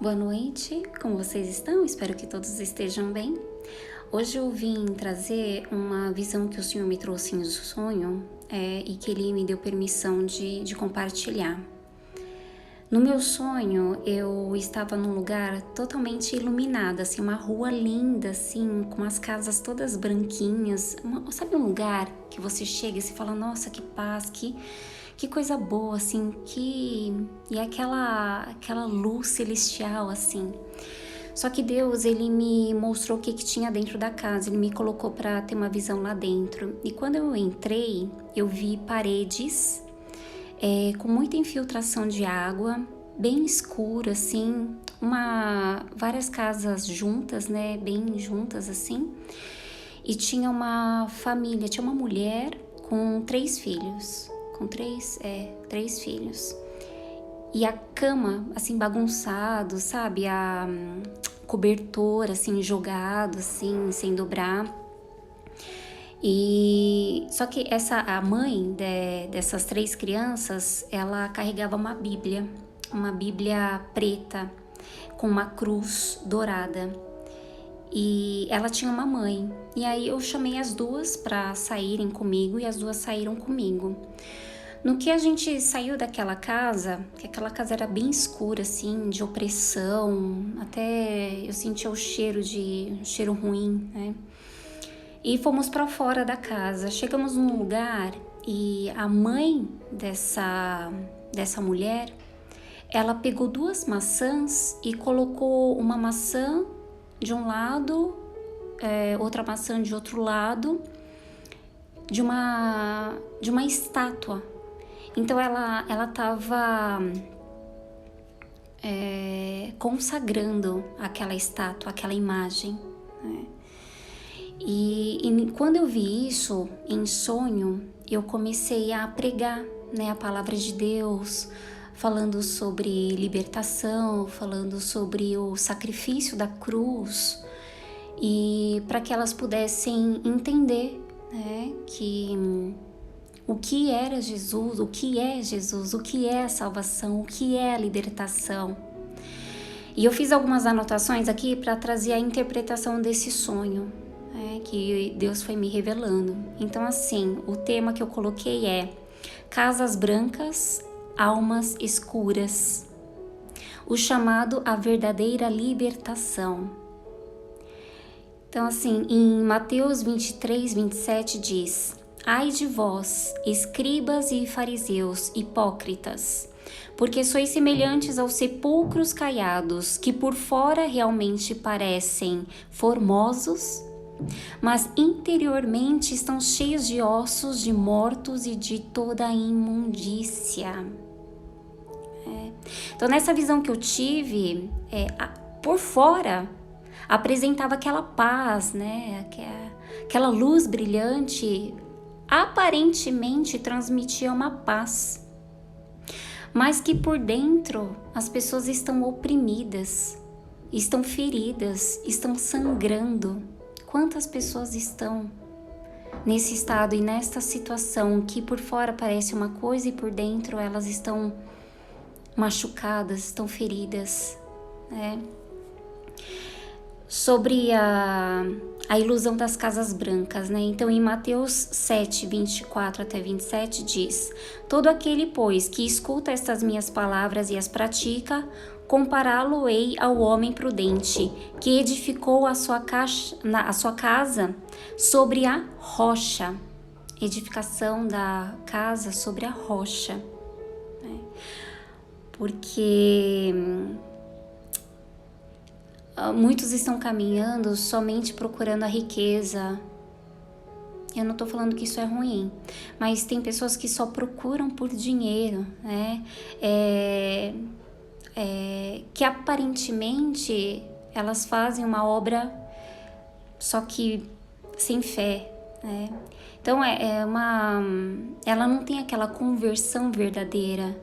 Boa noite, como vocês estão? Espero que todos estejam bem. Hoje eu vim trazer uma visão que o Senhor me trouxe em sonho e que Ele me deu permissão de compartilhar. No meu sonho, eu estava num lugar totalmente iluminado, assim, uma rua linda, assim, com as casas todas branquinhas. Sabe um lugar que você chega e se fala, nossa, que paz, que coisa boa, assim, e aquela luz celestial, assim. Só que Deus, Ele me mostrou o que tinha dentro da casa, Ele me colocou para ter uma visão lá dentro. E quando eu entrei, eu vi paredes com muita infiltração de água, bem escura, assim, várias casas juntas, né, bem juntas, assim. E tinha uma família, tinha uma mulher com três filhos. Três filhos. E a cama, assim, bagunçado, sabe? A cobertor, assim, jogado, assim, sem dobrar. E só que a mãe dessas três crianças, ela carregava uma Bíblia preta, com uma cruz dourada. E ela tinha uma mãe. E aí eu chamei as duas para saírem comigo e as duas saíram comigo. No que a gente saiu daquela casa, que aquela casa era bem escura, assim, de opressão, até eu sentia um cheiro ruim, né? E fomos para fora da casa. Chegamos num lugar e a mãe dessa mulher, ela pegou duas maçãs e colocou uma maçã de um lado, outra maçã de outro lado, de uma estátua. Então ela estava consagrando aquela estátua, aquela imagem, né? E quando eu vi isso em sonho, eu comecei a pregar, né, a palavra de Deus, falando sobre libertação, falando sobre o sacrifício da cruz, e para que elas pudessem entender, né, o que era Jesus, o que é Jesus, o que é a salvação, o que é a libertação. E eu fiz algumas anotações aqui para trazer a interpretação desse sonho, que Deus foi me revelando. Então, assim, o tema que eu coloquei é Casas Brancas, Almas Escuras. O chamado à verdadeira libertação. Então, assim, em Mateus 23, 27 diz: Ai de vós, escribas e fariseus, hipócritas, porque sois semelhantes aos sepulcros caiados, que por fora realmente parecem formosos, mas interiormente estão cheios de ossos de mortos e de toda a imundícia. Então, nessa visão que eu tive, por fora apresentava aquela paz, né? Aquela luz brilhante, aparentemente transmitia uma paz, mas que por dentro as pessoas estão oprimidas, estão feridas, estão sangrando. Quantas pessoas estão nesse estado e nesta situação que por fora parece uma coisa e por dentro elas estão machucadas, estão feridas, né? Sobre a ilusão das casas brancas, né? Então, em Mateus 7, 24 até 27 diz: Todo aquele, pois, que escuta estas minhas palavras e as pratica, compará-lo-ei ao homem prudente, que edificou a sua casa sobre a rocha. Edificação da casa sobre a rocha, né? Porque muitos estão caminhando somente procurando a riqueza. Eu não estou falando que isso é ruim, mas tem pessoas que só procuram por dinheiro, né? Que aparentemente elas fazem uma obra, só que sem fé, né? Então ela não tem aquela conversão verdadeira.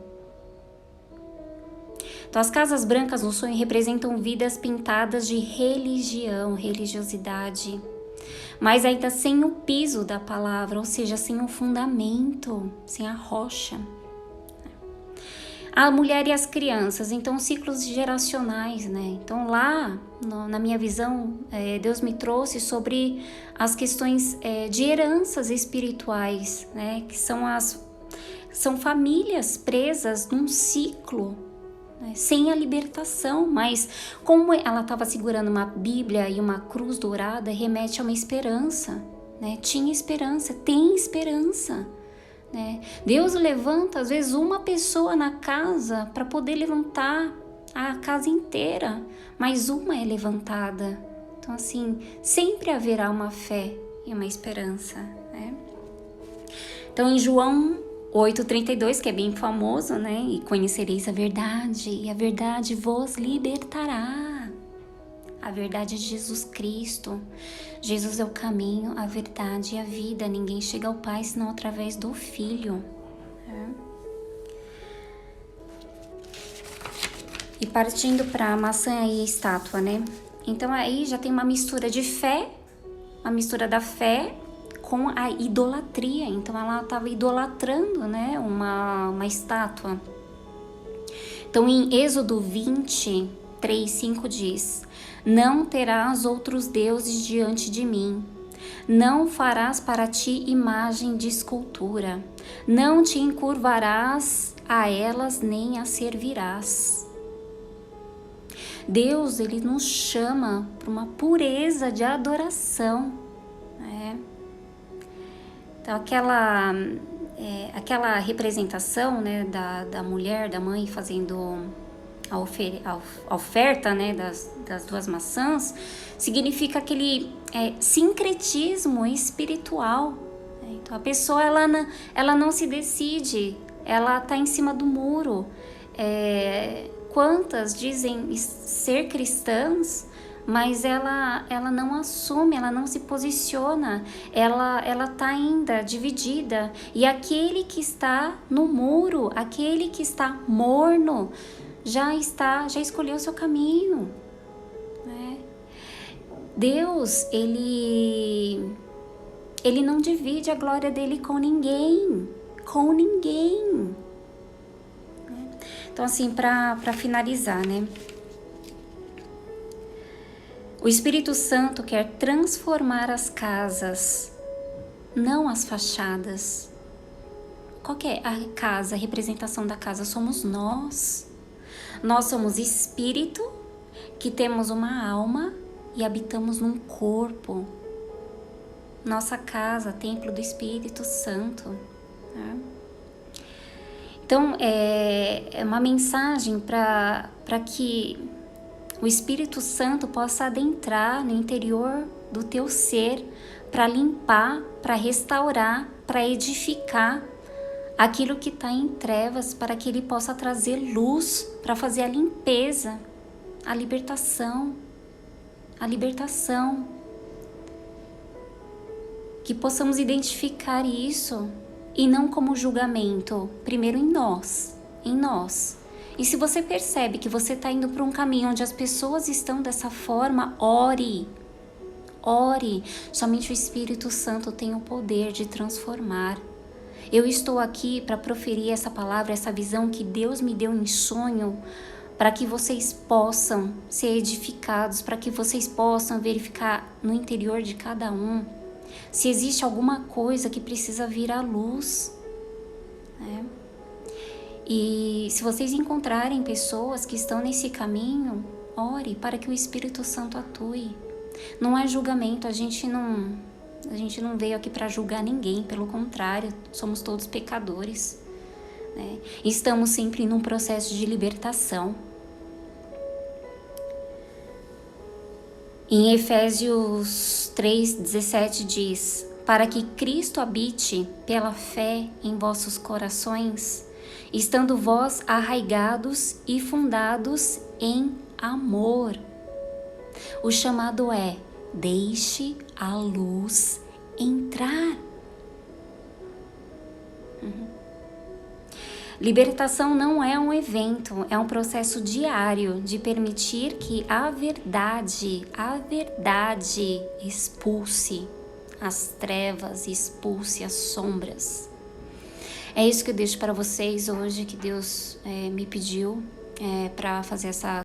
Então, as casas brancas no sonho representam vidas pintadas de religiosidade, mas ainda sem o piso da palavra, ou seja, sem o fundamento, sem a rocha. A mulher e as crianças, então ciclos geracionais, né? Então lá, na minha visão, Deus me trouxe sobre as questões de heranças espirituais, né? Que são famílias presas num ciclo, né? Sem a libertação, mas como ela estava segurando uma Bíblia e uma cruz dourada, remete a uma esperança, né? Tinha esperança, tem esperança. Né? Deus levanta às vezes uma pessoa na casa para poder levantar a casa inteira, mas uma é levantada. Então assim, sempre haverá uma fé e uma esperança, né? Então em João 8,32, que é bem famoso, né? E conhecereis a verdade, e a verdade vos libertará. A verdade é Jesus Cristo. Jesus é o caminho, a verdade e a vida. Ninguém chega ao Pai senão através do Filho. E partindo para a maçã e a estátua, né? Então aí já tem uma mistura de fé, uma mistura da fé com a idolatria. Então ela estava idolatrando, né? Uma estátua. Então em Êxodo 20:3-5 diz: não terás outros deuses diante de mim. Não farás para ti imagem de escultura. Não te encurvarás a elas nem as servirás. Deus, ele nos chama para uma pureza de adoração, né? Então aquela representação, né, da mulher, da mãe fazendo a oferta, né, das duas maçãs, significa aquele sincretismo espiritual. Então a pessoa ela não se decide, ela está em cima do muro. Quantas dizem ser cristãs, mas ela não assume, ela não se posiciona, ela está ainda dividida. E aquele que está no muro, aquele que está morno, já escolheu o seu caminho, né? Deus, ele não divide a glória dele com ninguém, né? Então assim, para finalizar, né? O Espírito Santo quer transformar as casas, não as fachadas. Qual que é a casa, a representação da casa? Somos nós. Nós somos espírito, que temos uma alma e habitamos num corpo. Nossa casa, templo do Espírito Santo, né? Então, é uma mensagem para que o Espírito Santo possa adentrar no interior do teu ser, para limpar, para restaurar, para edificar aquilo que está em trevas, para que ele possa trazer luz, para fazer a limpeza, a libertação. Que possamos identificar isso e não como julgamento, primeiro em nós. E se você percebe que você está indo para um caminho onde as pessoas estão dessa forma, ore. Somente o Espírito Santo tem o poder de transformar. Eu estou aqui para proferir essa palavra, essa visão que Deus me deu em sonho, para que vocês possam ser edificados, para que vocês possam verificar no interior de cada um se existe alguma coisa que precisa vir à luz, né? E se vocês encontrarem pessoas que estão nesse caminho, ore para que o Espírito Santo atue. Não é julgamento, a gente não veio aqui para julgar ninguém, pelo contrário, somos todos pecadores, né? Estamos sempre num processo de libertação. Em Efésios 3:17 diz: para que Cristo habite pela fé em vossos corações, estando vós arraigados e fundados em amor. O chamado é: deixe a luz entrar. Libertação não é um evento, é um processo diário de permitir que a verdade expulse as trevas, expulse as sombras. É isso que eu deixo para vocês hoje, que Deus me pediu para fazer essa